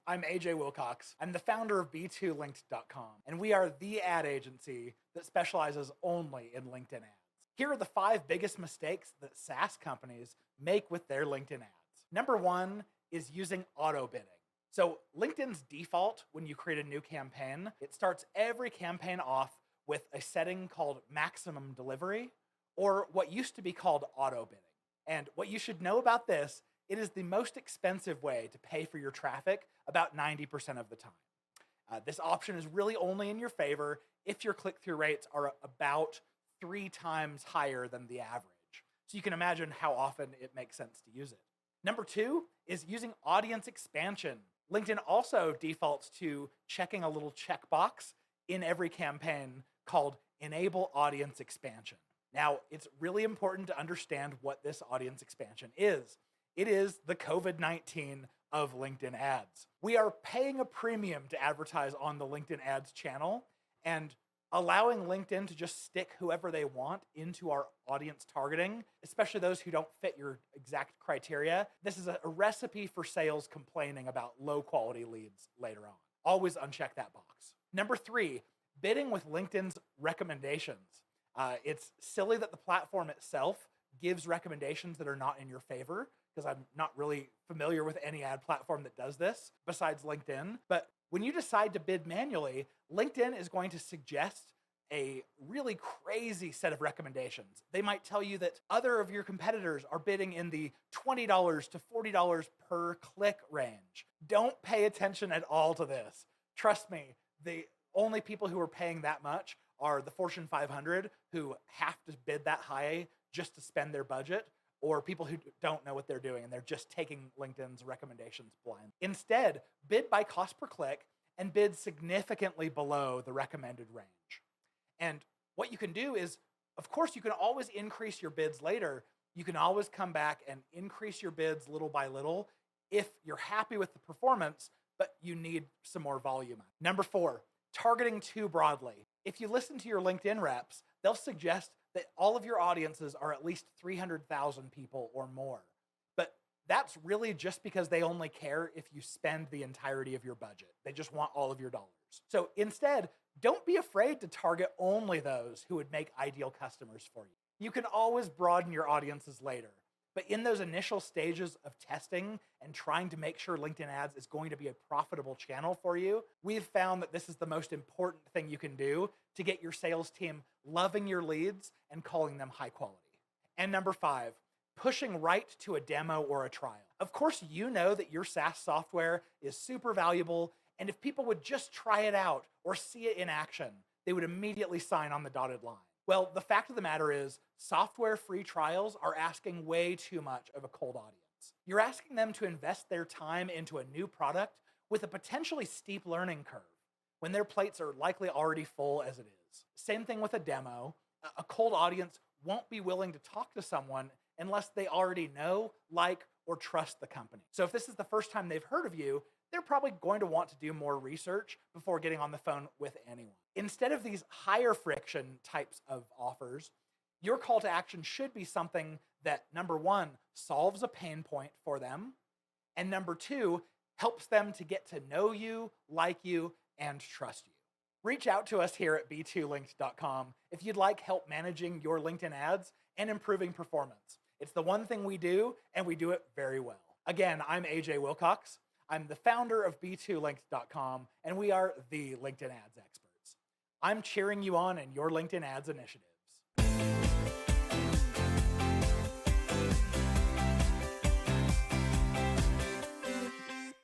I'm AJ Wilcox. I'm the founder of B2Linked.com, and we are the ad agency that specializes only in LinkedIn ads. Here are the 5 biggest mistakes that SaaS companies make with their LinkedIn ads. Number 1 is using auto bidding. So LinkedIn's default when you create a new campaign, it starts every campaign off with a setting called maximum delivery, or what used to be called auto bidding. And what you should know about this, it is the most expensive way to pay for your traffic about 90% of the time. This option is really only in your favor if your click-through rates are about 3 times higher than the average. So you can imagine how often it makes sense to use it. Number 2 is using audience expansion. LinkedIn also defaults to checking a little checkbox in every campaign called Enable Audience Expansion. Now, it's really important to understand what this audience expansion is. It is the COVID-19 of LinkedIn ads. We are paying a premium to advertise on the LinkedIn ads channel, and allowing LinkedIn to just stick whoever they want into our audience targeting, especially those who don't fit your exact criteria. This is a recipe for sales complaining about low quality leads later on. Always uncheck that box. Number 3, bidding with LinkedIn's recommendations. It's silly that the platform itself gives recommendations that are not in your favor, because I'm not really familiar with any ad platform that does this besides LinkedIn. But when you decide to bid manually, LinkedIn is going to suggest a really crazy set of recommendations. They might tell you that other of your competitors are bidding in the $20 to $40 per click range. Don't pay attention at all to this. Trust me, the only people who are paying that much are the Fortune 500 who have to bid that high just to spend their budget, or people who don't know what they're doing and they're just taking LinkedIn's recommendations blind. Instead, bid by cost per click and bid significantly below the recommended range. And what you can do is, of course, you can always increase your bids later. You can always come back and increase your bids little by little if you're happy with the performance, but you need some more volume. Number 4, targeting too broadly. If you listen to your LinkedIn reps, they'll suggest that all of your audiences are at least 300,000 people or more. But that's really just because they only care if you spend the entirety of your budget. They just want all of your dollars. So instead, don't be afraid to target only those who would make ideal customers for you. You can always broaden your audiences later. But in those initial stages of testing and trying to make sure LinkedIn ads is going to be a profitable channel for you, we've found that this is the most important thing you can do to get your sales team loving your leads and calling them high quality. And number 5, pushing right to a demo or a trial. Of course, you know that your SaaS software is super valuable, and if people would just try it out or see it in action, they would immediately sign on the dotted line. Well, the fact of the matter is, software free trials are asking way too much of a cold audience. You're asking them to invest their time into a new product with a potentially steep learning curve when their plates are likely already full as it is. Same thing with a demo. A cold audience won't be willing to talk to someone unless they already know, like, or trust the company. So if this is the first time they've heard of you, they're probably going to want to do more research before getting on the phone with anyone. Instead of these higher friction types of offers, your call to action should be something that, number 1, solves a pain point for them, and number 2, helps them to get to know you, like you, and trust you. Reach out to us here at B2Linked.com if you'd like help managing your LinkedIn ads and improving performance. It's the one thing we do, and we do it very well. Again, I'm AJ Wilcox. I'm the founder of B2Linked.com, and we are the LinkedIn ads experts. I'm cheering you on in your LinkedIn ads initiative.